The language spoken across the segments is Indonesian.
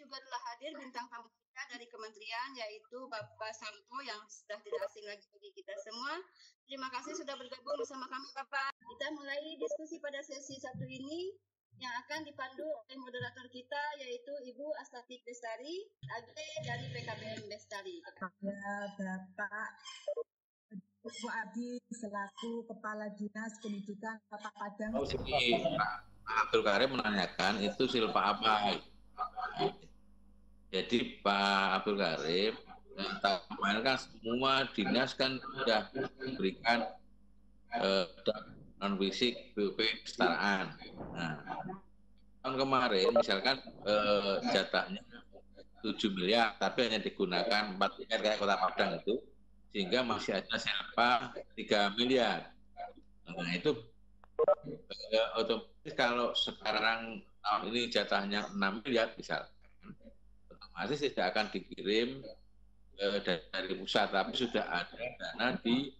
juga telah hadir bintang tamu kita dari kementerian, yaitu Bapak Samto yang sudah tidak asing lagi bagi kita semua. Terima kasih sudah bergabung bersama kami, Bapak. Kita mulai diskusi pada sesi satu ini yang akan dipandu oleh moderator kita, yaitu Ibu Astatik Bestari, AG dari PKBM Bestari. Bapak Bu Adi selaku Kepala Dinas Pendidikan Kota Padang. Pak Abdul Karim menanyakan itu silpa apa? Jadi Pak Abdul Karim, kemarin kan semua dinas kan sudah memberikan non fisik BUP kesetaraan. Nah, tahun kemarin misalkan jatahnya 7 miliar, tapi hanya digunakan 4 miliar kayak Kota Padang itu, sehingga masih ada silpa 3 miliar. Nah itu otomatis kalau sekarang tahun ini jatahnya 6 miliar misalkan, otomatis tidak akan dikirim dari pusat, tapi sudah ada dana di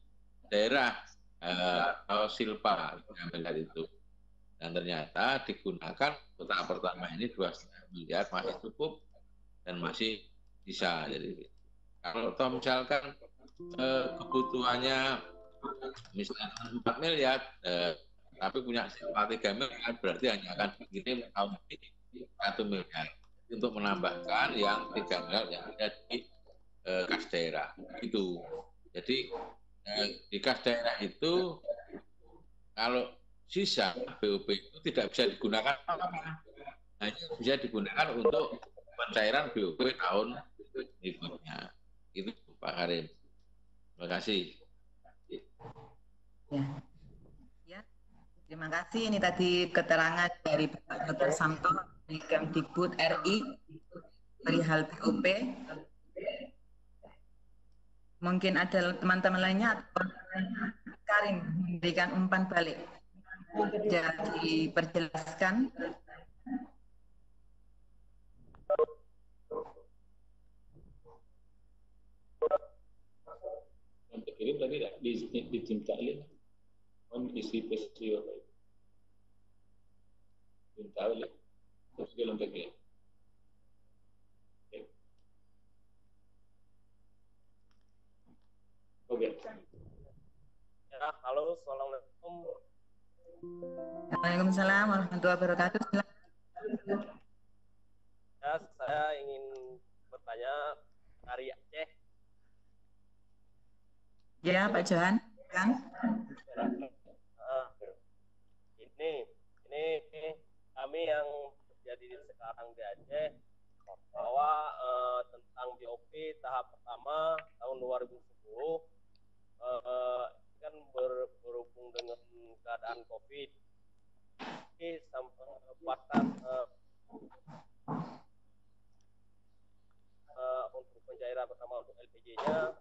daerah atau silpa 3 miliar itu. Dan ternyata digunakan tahap pertama ini 2,5 miliar masih cukup dan masih bisa. Jadi kalau misalkan kebutuhannya misalnya 4 miliar, tapi punya silpa 3 miliar, berarti hanya akan dikirim tahun ini 1 miliar untuk menambahkan yang 3 miliar yang ada di kas daerah itu. Jadi di kas daerah itu kalau sisa BUP itu tidak bisa digunakan apa-apa, hanya bisa digunakan untuk pencairan BUP tahun berikutnya. Itu Pak Karim. Terima kasih. Ya, terima kasih. Ini tadi keterangan dari Pak Dr. Samto dari Kemdikbud RI perihal BUP. Mungkin ada teman-teman lainnya atau Karim memberikan umpan balik. Jadi perjelaskan. Yang terkirim tadi di tim taklim isi peristiwa tim taklim terus dia lengkapnya. Oke. Ya, halo, assalamualaikum. Waalaikumsalam warahmatullahi wabarakatuh. Ya, saya ingin bertanya dari Aceh. Ya, Pak Johan, kan? Ini kami yang terjadi sekarang di Aceh bahwa tentang BOP tahap pertama tahun 2010 kan berhubung dengan keadaan COVID. Ini sampai batas untuk pencairan pertama untuk LPG-nya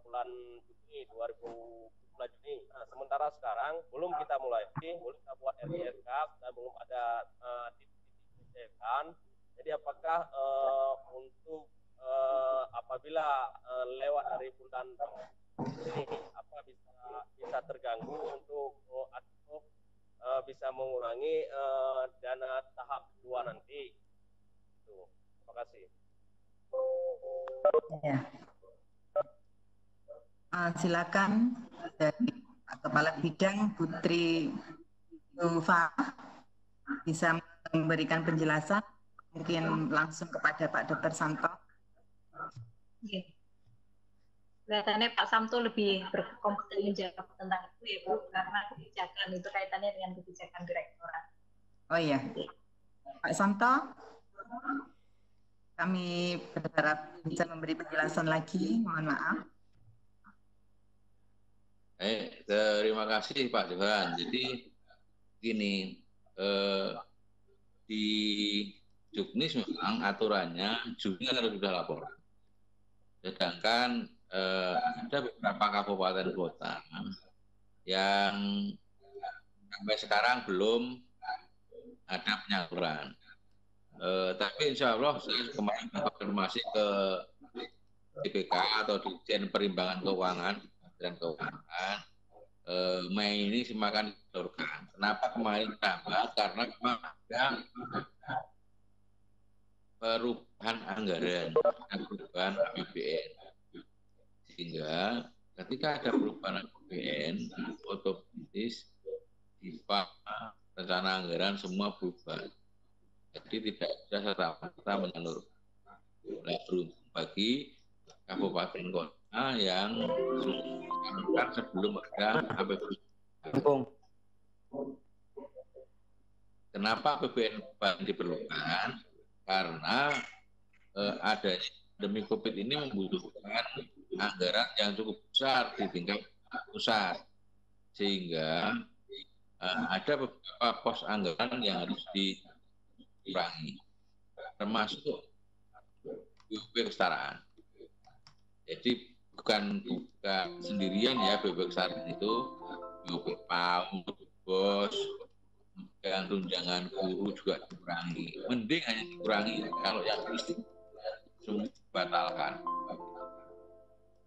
bulan Juni 2000 Juni. Nah, sementara sekarang belum kita mulai, belum kita buat RIRK dan belum ada titik-titik. Jadi apakah untuk apabila lewat dari bulan ini apa bisa terganggu untuk atau bisa mengurangi dana tahap kedua nanti? Itu. Terima kasih. Ya. Silakan dari Kepala Bidang Putri Nova bisa memberikan penjelasan, mungkin langsung kepada Pak Dr. Samto. Kelihatannya Pak Samto lebih berkompeten menjawab tentang itu ya Bu, karena kebijakan itu kaitannya dengan kebijakan direktorat. Oh iya, Pak Samto, kami berharap bisa memberi penjelasan lagi, mohon maaf. Terima kasih Pak Johan. Jadi gini, di Juknis memang aturannya Juni harus sudah lapor. Sedangkan ada beberapa kabupaten kota yang sampai sekarang belum ada penyaluran. Tapi insya Allah saya kemarin konfirmasi ke DPK atau Dirjen Perimbangan Keuangan dan Keuangan, Mei ini semua akan disalurkan. Kenapa kemarin tambah? Karena memang ada perubahan anggaran, perubahan APBN. Sehingga ketika ada perubahan APBN, otomatis IPA, rencana anggaran semua berubah. Jadi tidak bisa serta-merta menyeluruh. Nah, beruntung bagi kabupaten kota yang sebelum ada APBN. Kenapa APBN diperlukan? Karena adanya pandemi COVID ini membutuhkan anggaran yang cukup besar di tingkat pusat, sehingga ada beberapa pos anggaran yang harus dikurangi, termasuk BUP kesetaraan. Jadi bukan sendirian ya BUP kesetaraan itu, BUP PAUD, BOS, dan tunjangan guru juga dikurangi. Mending hanya dikurangi kalau yang listrik semua dibatalkan.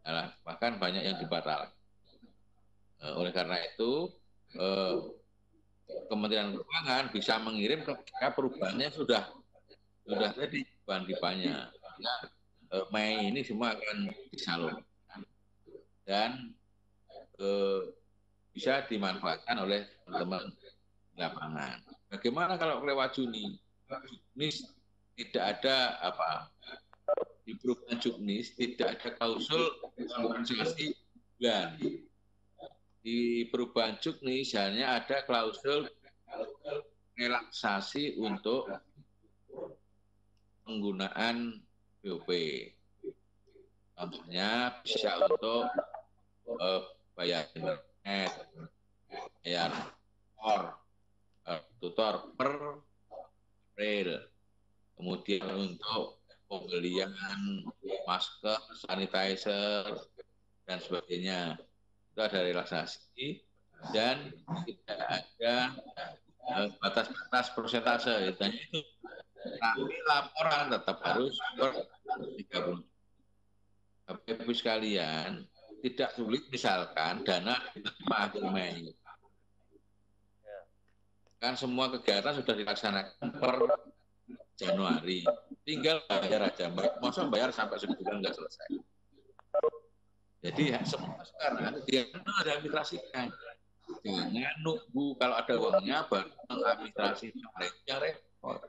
Nah, bahkan banyak yang dibatalkan. Oleh karena itu, Kementerian Keuangan bisa mengirim ketika perubahannya sudah jadi dibannya. Mei ini semua akan disalurkan dan bisa dimanfaatkan oleh teman-teman lapangan. Bagaimana kalau lewat Juni? Juknis tidak ada di perubahan Juknis tidak ada klausul kompensasi bulan. Di perubahan Juknis hanya ada klausul relaksasi untuk penggunaan BOP. Contohnya bisa untuk bayar internet, bayar tutor per April, kemudian untuk pembelian masker, sanitizer, dan sebagainya itu ada relaksasi dan tidak ada batas-batas persentase itu, tapi laporan tetap harus per 30. Bapak Ibu sekalian, tidak sulit misalkan dana diterima akhir Mei. Kan semua kegiatan sudah dilaksanakan per Januari. Tinggal bayar aja. Masa bayar sampai sebulan nggak selesai. Jadi semua sekarang dia administrasikan. Jangan nunggu kalau ada uangnya baru mengadministrasikan. Yang repot.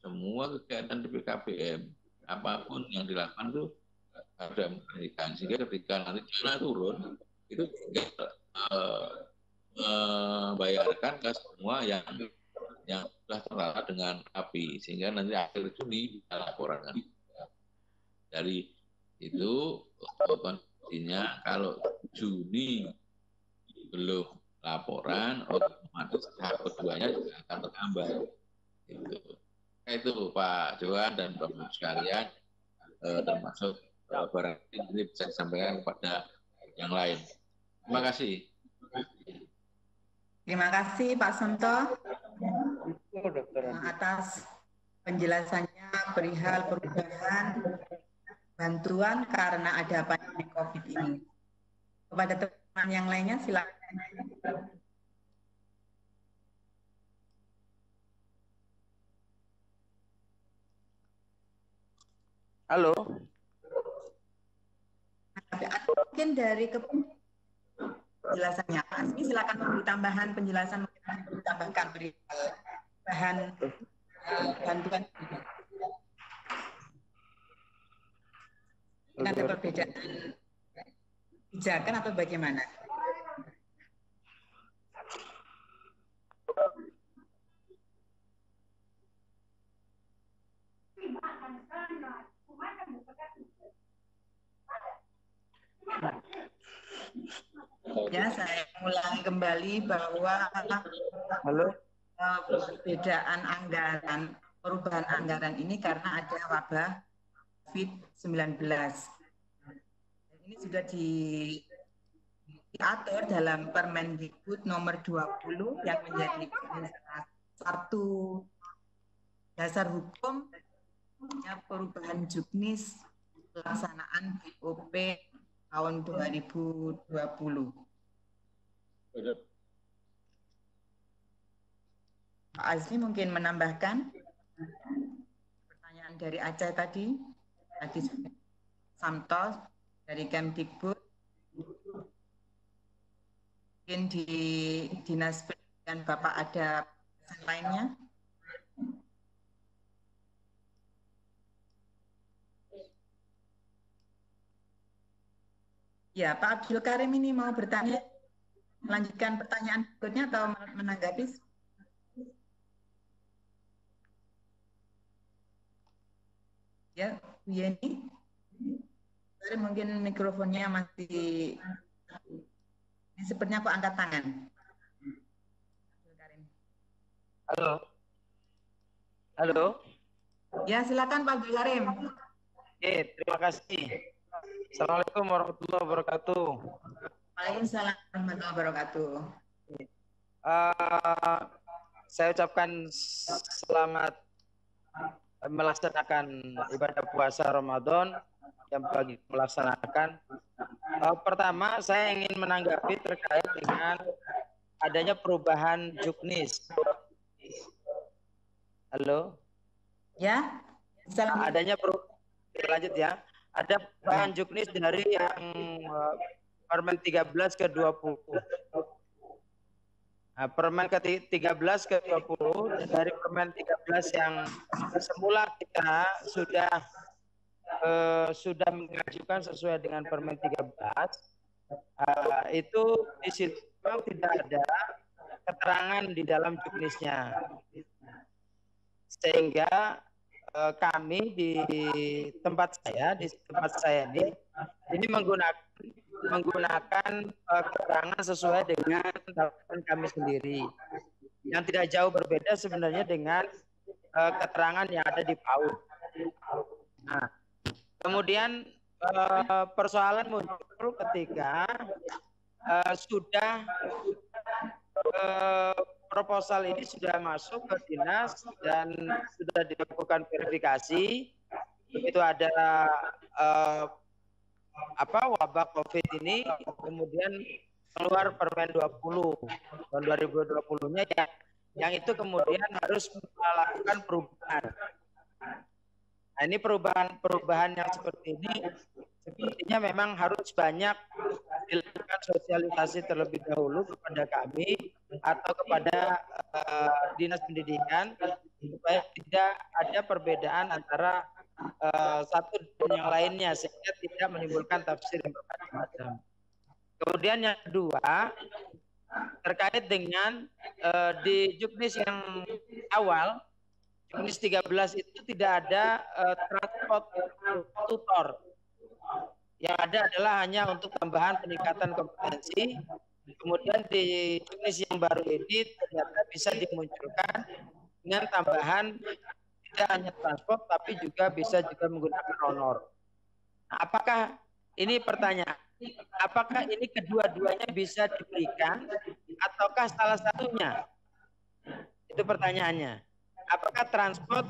Semua kegiatan di PKBM, apapun yang dilakukan itu ada mengendalikan. Sehingga ketika nanti dana turun, itu tinggal membayarkan ke semua yang sudah tertara dengan API, sehingga nanti akhir Juni bisa laporan. Dari itu kondisinya kalau Juni belum laporan, otomatis tahap keduanya juga akan bertambah. Itu Pak Johan dan Bapak sekalian, termasuk barang ini bisa disampaikan kepada yang lain. Terima kasih. Terima kasih Pak Santo atas penjelasannya perihal perubahan bantuan karena ada pandemi COVID ini. Kepada teman yang lainnya silakan. Halo. Mungkin dari penjelasannya Pak Asmi, silakan memberi tambahan penjelasan, ditambahkan bahan bantuan. Ada perbedaan kebijakan atau bagaimana? Ya, saya ulangi kembali bahwa perbedaan anggaran, perubahan anggaran ini karena ada wabah COVID-19. Ini sudah diatur dalam Permendikbud nomor 20 yang menjadi satu dasar hukum perubahan Juknis pelaksanaan BOP tahun 2020. Pak Azmi mungkin menambahkan pertanyaan dari Aceh tadi Samto dari Kemdikbud, mungkin di Dinas Pendidikan Bapak ada pesan lainnya? Ya, Pak Abdul Karim ini mau bertanya, melanjutkan pertanyaan berikutnya atau menanggapi? Ya, Bu Yeni, mungkin mikrofonnya masih, ini sepertinya kok angkat tangan. Halo. Halo. Ya, silakan Pak Abdul Karim. Oke, terima kasih. Assalamualaikum warahmatullahi wabarakatuh. Waalaikumsalam warahmatullahi wabarakatuh. Saya ucapkan selamat melaksanakan ibadah puasa Ramadan yang bagi melaksanakan. Pertama, saya ingin menanggapi terkait dengan adanya perubahan juknis. Halo? Ya, adanya lanjut ya. Ada perubahan juknis dari yang Permen 13 ke 20. Nah, Permen ke 13 ke 20 dari Permen 13 yang semula kita sudah mengajukan sesuai dengan Permen 13, itu di situ tidak ada keterangan di dalam juknisnya, sehingga kami di tempat saya ini menggunakan keterangan sesuai dengan daftar kami sendiri, yang tidak jauh berbeda sebenarnya dengan keterangan yang ada di PAUD. Nah, kemudian persoalan muncul ketika proposal ini sudah masuk ke dinas dan sudah dilakukan verifikasi. Begitu ada wabah COVID ini, kemudian keluar Permen 20 tahun 2020-nya yang itu kemudian harus melakukan perubahan. Nah, ini perubahan yang seperti ini sepertinya memang harus banyak dilakukan sosialisasi terlebih dahulu kepada kami atau kepada dinas pendidikan supaya tidak ada perbedaan antara satu dan yang lainnya sehingga tidak menimbulkan tafsir yang bermacam-macam. Kemudian yang kedua terkait dengan di juknis yang awal, juknis 13 itu tidak ada transport tutor. Yang ada adalah hanya untuk tambahan peningkatan kompetensi. Kemudian di juknis yang baru ini ternyata bisa dimunculkan dengan tambahan tidak hanya transport tapi juga bisa menggunakan honor. Nah, apakah ini pertanyaan? Apakah ini kedua-duanya bisa diberikan ataukah salah satunya? Itu pertanyaannya. Apakah transport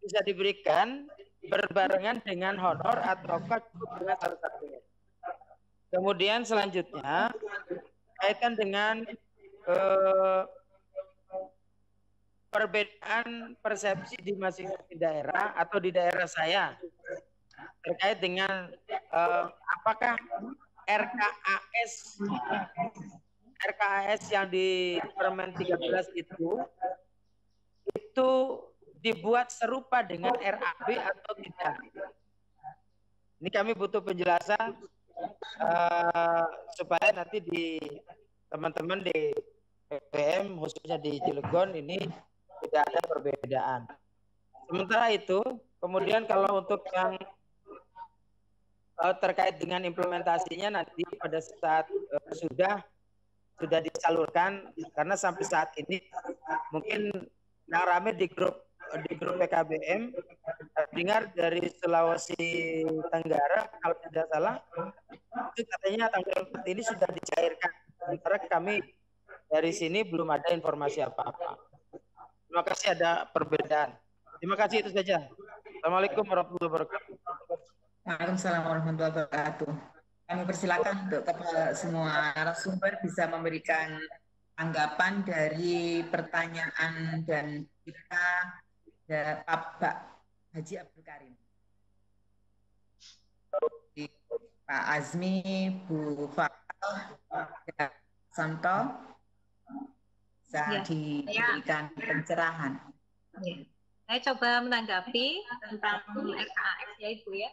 bisa diberikan berbarengan dengan honor ataukah dengan salah satunya? Kemudian selanjutnya kaitan dengan perbedaan persepsi di masing-masing daerah atau di daerah saya terkait dengan apakah RKAS yang di Permen 13 itu dibuat serupa dengan RAB atau tidak. Ini kami butuh penjelasan supaya nanti di teman-teman di PPM khususnya di Cilegon ini tidak ada perbedaan. Sementara itu, kemudian kalau untuk yang terkait dengan implementasinya nanti pada saat sudah disalurkan, karena sampai saat ini mungkin yang ramai di grup PKBM dengar dari Sulawesi Tenggara kalau tidak salah itu katanya tanggal 4 ini sudah dicairkan. Sementara kami dari sini belum ada informasi apa-apa. Terima kasih ada perbedaan. Terima kasih, itu saja. Assalamualaikum warahmatullahi wabarakatuh. Waalaikumsalam warahmatullahi wabarakatuh. Kami persilakan untuk semua narasumber bisa memberikan tanggapan dari pertanyaan dan kita Pak Haji Abdul Karim. Pak Azmi, Bu Fakal, Santo, bisa diberikan pencerahan. Ya. Saya coba menanggapi tentang RKAS ya Ibu ya.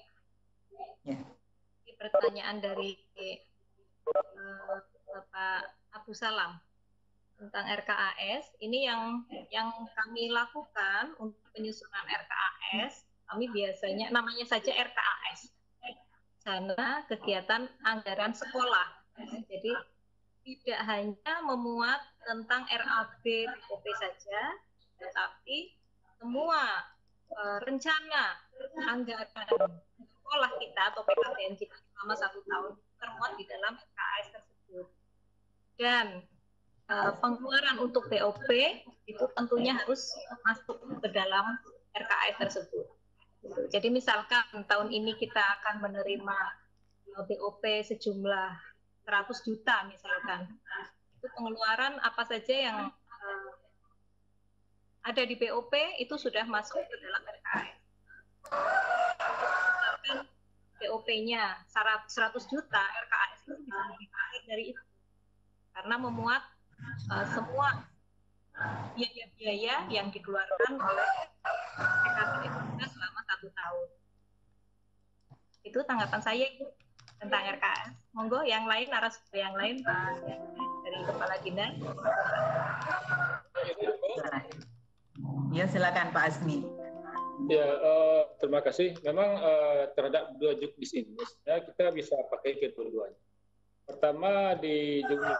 Ya. Ini pertanyaan dari Bapak Abu Salam tentang RKAS. Ini yang kami lakukan untuk penyusunan RKAS. Kami biasanya namanya saja RKAS. Sana kegiatan anggaran sekolah. Jadi tidak hanya memuat tentang RAB BOP saja, tetapi semua rencana anggaran sekolah kita atau PKBM kita selama 1 tahun termuat di dalam RKAS tersebut. Dan pengeluaran untuk BOP itu tentunya harus masuk ke dalam RKAS tersebut. Jadi misalkan tahun ini kita akan menerima BOP sejumlah 100 juta misalkan. Itu pengeluaran apa saja yang ada di BOP itu sudah masuk ke dalam RKAS. Misalkan BOP-nya 100 juta, RKAS itu bisa lebih besar dari itu. Karena memuat semua biaya-biaya yang dikeluarkan oleh PKBM kita selama 1 tahun. Itu tanggapan saya Ibu tentang RKAS. Monggo yang lain, narasumber yang lain Pak dari Kepala Dinas. Ya silakan Pak Azmi. Ya, terima kasih. Memang terhadap 2 juknis ini ya, kita bisa pakai kedua-duanya. Pertama di juknis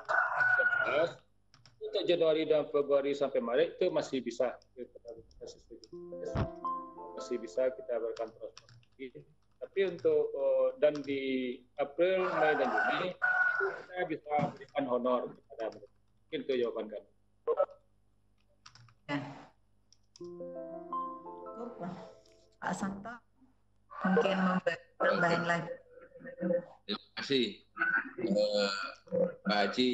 untuk Januari dan Februari sampai Maret itu masih bisa kita berikan transportasi. Tapi untuk dan di April, Mei dan Juni kita bisa berikan honor kepada mereka. Mungkin itu jawaban kami. Ya. Pak Santo mungkin memberi tambahan lagi. Terima kasih Pak Haji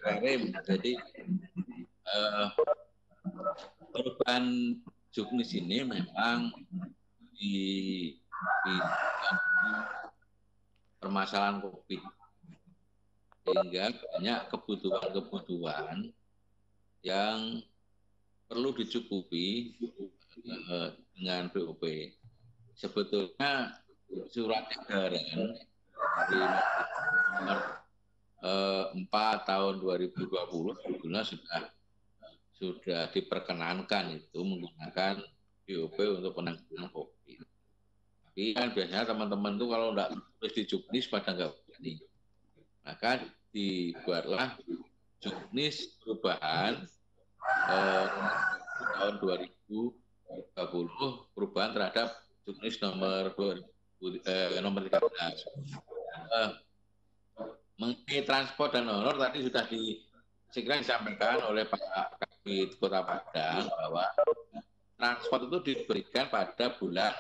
Karim. Jadi perubahan juknis ini memang di permasalahan COVID sehingga banyak kebutuhan yang perlu dicukupi dengan BOP. Sebetulnya surat edaran di nomor 4 tahun 2020 sebetulnya sudah diperkenankan itu menggunakan BOP untuk penanganan COVID. Tapi kan biasanya teman-teman tuh kalau nggak tulis di juknis pada nggak berani. Maka dibuatlah juknis perubahan tahun 2020 perubahan terhadap juknis nomor 13. Mengenai transport dan honor tadi sudah disampaikan oleh Pak Kabid Kota Padang bahwa transport itu diberikan pada bulan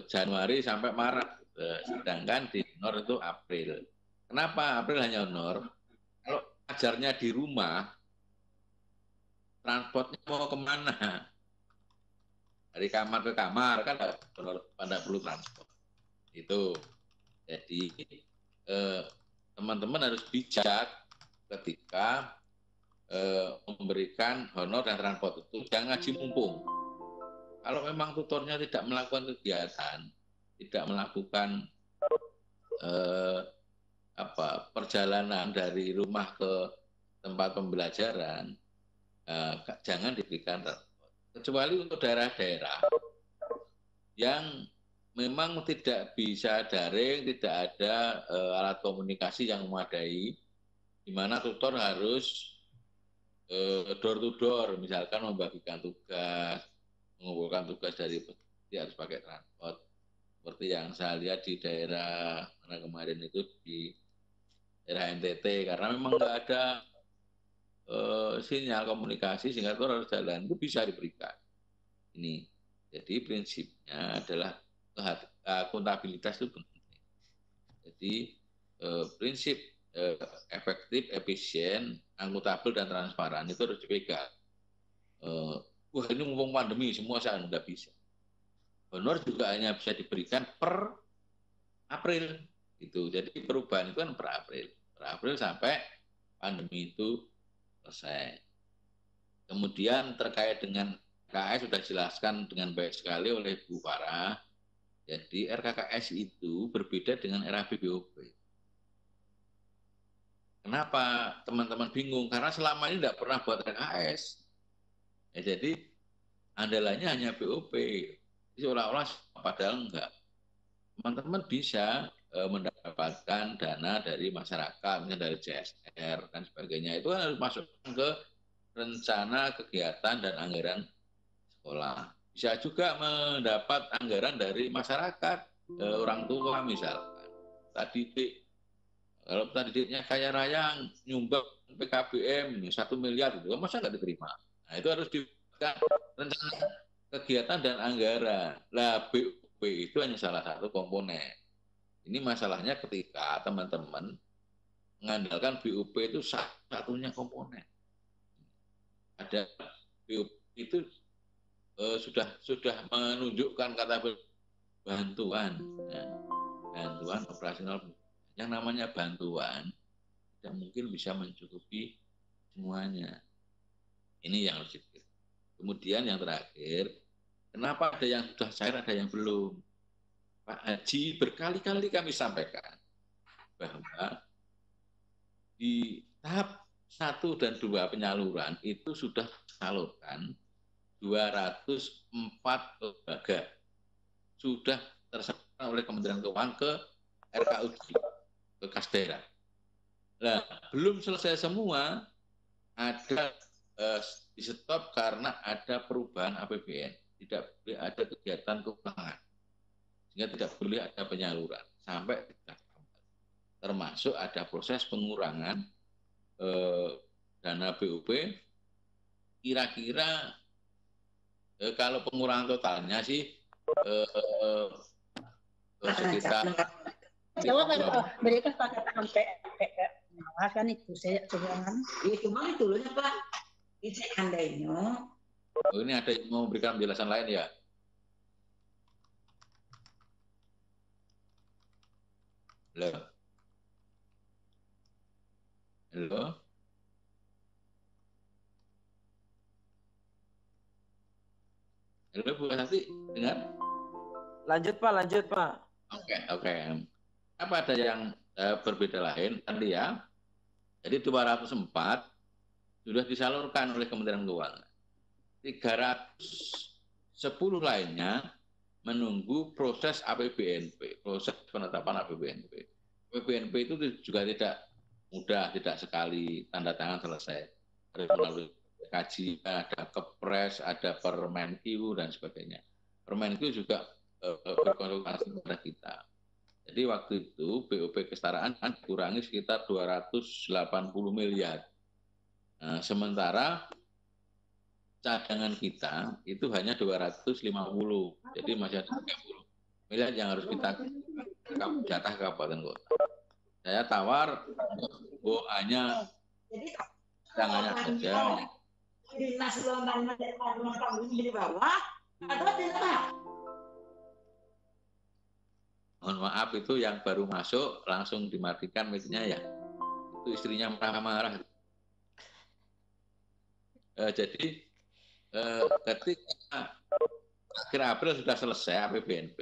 Januari sampai Maret, sedangkan di honor itu April. Kenapa April hanya honor? Kalau ajarnya di rumah, transportnya mau kemana? Dari kamar ke kamar kan pada perlu transport. Itu. Jadi teman-teman harus bijak ketika memberikan honor dan transport itu. Jangan ngaji mumpung. Kalau memang tutornya tidak melakukan kegiatan, tidak melakukan perjalanan dari rumah ke tempat pembelajaran, jangan diberikan transport. Kecuali untuk daerah-daerah yang memang tidak bisa daring, tidak ada alat komunikasi yang memadai, di mana tutor harus door to door, misalkan membagikan tugas, mengumpulkan tugas dari dia harus pakai transport. Seperti yang saya lihat di daerah mana kemarin itu di daerah NTT, karena memang nggak ada sinyal komunikasi sehingga tutor harus jalan, itu bisa diberikan. Ini, jadi prinsipnya adalah akuntabilitas itu penting. Jadi prinsip efektif, efisien, akuntabel dan transparan itu harus dipegang. wah ini mumpung pandemi semua saya nggak bisa. Honor juga hanya bisa diberikan per April itu. Jadi perubahan itu kan per April sampai pandemi itu selesai. Kemudian terkait dengan RKKS sudah dijelaskan dengan baik sekali oleh Bu Farah. Jadi RKKS itu berbeda dengan era BPOP. Kenapa teman-teman bingung? Karena selama ini tidak pernah buat RKKS. Ya, jadi andalannya hanya BOP. Seolah-olah padahal enggak. Teman-teman bisa mendapatkan dana dari masyarakat, misalnya dari CSR dan sebagainya. Itu kan harus masuk ke rencana kegiatan dan anggaran sekolah. Bisa juga mendapat anggaran dari masyarakat, orang tua misalkan. Kalau tadidiknya kaya raya nyumbang PKBM 1 miliar itu, masa nggak diterima? Nah, itu harus dibuat rencana kegiatan dan anggaran. Lah BUP itu hanya salah satu komponen. Ini masalahnya ketika teman-teman mengandalkan BUP itu satunya komponen. Ada BUP itu sudah menunjukkan kata bantuan, ya, bantuan operasional. Yang namanya bantuan tidak mungkin bisa mencukupi semuanya. Ini yang harus dipikir. Kemudian yang terakhir, kenapa ada yang sudah cair, ada yang belum? Pak Haji berkali-kali kami sampaikan bahwa di tahap 1 dan 2 penyaluran itu sudah disalurkan 204 lembaga. Sudah tersalurkan oleh Kementerian Keuangan ke RKUD, ke kas daerah. Nah, belum selesai semua, ada di stop karena ada perubahan APBN. Tidak boleh ada kegiatan keuangan. Sehingga tidak boleh ada penyaluran. Sampai termasuk ada proses pengurangan dana BUP. Kira-kira kalau pengurangan totalnya sih sekitar mereka sampai kan itu saya keuangan itu mah itu loh Pak itu andainya. Oh, ini ada yang mau memberikan penjelasan lain ya? Halo? Halo? Halo Bu Santi, dengar? Lanjut Pak. Oke. Apa ada yang berbeda lain tadi ya? Jadi 204 sudah disalurkan oleh Kementerian Keuangan. 310 lainnya menunggu proses APBNP, proses penetapan APBNP. APBNP itu juga tidak mudah, tidak sekali tanda tangan selesai. Harus melalui kaji, ada Kepres, ada Permenq dan sebagainya. Permenq juga berkonsultasi kepada kita. Jadi waktu itu BOP kesetaraan dikurangi sekitar 280 miliar. Nah, sementara cadangan kita itu hanya 250. Jadi masih ada 30 miliar yang harus kita jatah ke kabupaten kota. Saya tawar hanya cadangannya saja. Dinas London di bawah atau tidak? Mohon maaf itu yang baru masuk langsung dimatikan mic-nya ya. Itu istrinya marah-marah. Jadi ketika akhir April sudah selesai APBNP,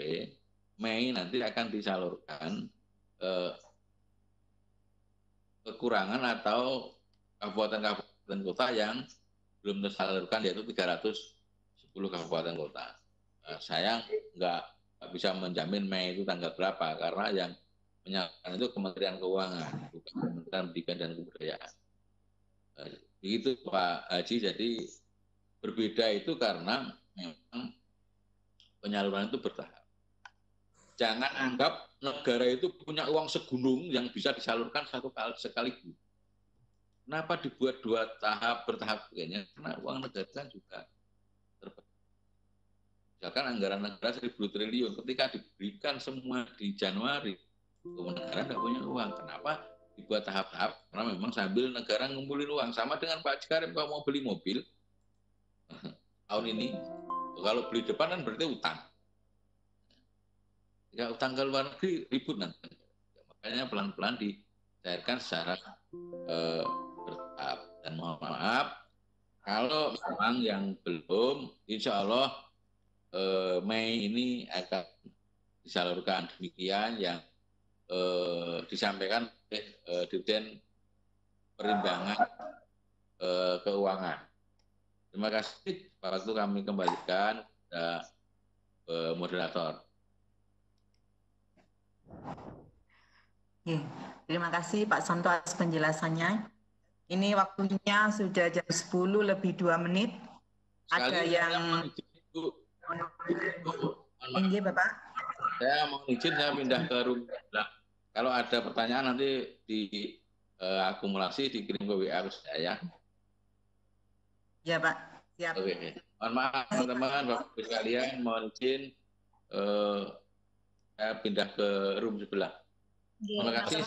Mei nanti akan disalurkan kekurangan atau kabupaten kota yang belum tersalurkan, yaitu 310 kabupaten kota. Saya nggak bisa menjamin Mei itu tanggal berapa, karena yang menyalurkan itu Kementerian Keuangan, bukan Kementerian Pendidikan dan Kebudayaan. Begitu Pak Haji, jadi berbeda itu karena memang penyaluran itu bertahap. Jangan anggap negara itu punya uang segunung yang bisa disalurkan satu kali sekaligus. Kenapa dibuat dua tahap bertahap begini? Karena uang negara kan juga terbatas. Misalkan anggaran negara 1.000 triliun, ketika diberikan semua di Januari, negara tidak punya uang. Kenapa dibuat tahap-tahap? Karena memang sambil negara ngumpulin uang. Sama dengan Pak Cikarim, kalau mau beli mobil, tahun ini. Kalau beli depan kan berarti utang. Ya utang ke luar negeri ribut nanti. Makanya pelan-pelan dicairkan secara bertahap. Dan mohon maaf kalau memang yang belum, insya Allah Mei ini akan disalurkan demikian yang disampaikan oleh Dirjen Perimbangan Keuangan. Terima kasih. Waktu kami kembalikan kepada moderator. Terima kasih Pak Santo atas penjelasannya. Ini waktunya sudah jam 10 lebih 2 menit. Ada yang ini Bapak. Saya mau izin saya pindah ke room. Nah, kalau ada pertanyaan nanti di akumulasi dikirim ke WA ke saya. Ya Pak, siap. Oke. Mohon maaf teman-teman, Bapak Ibu sekalian, mohon izin saya pindah ke room sebelah. Terima kasih.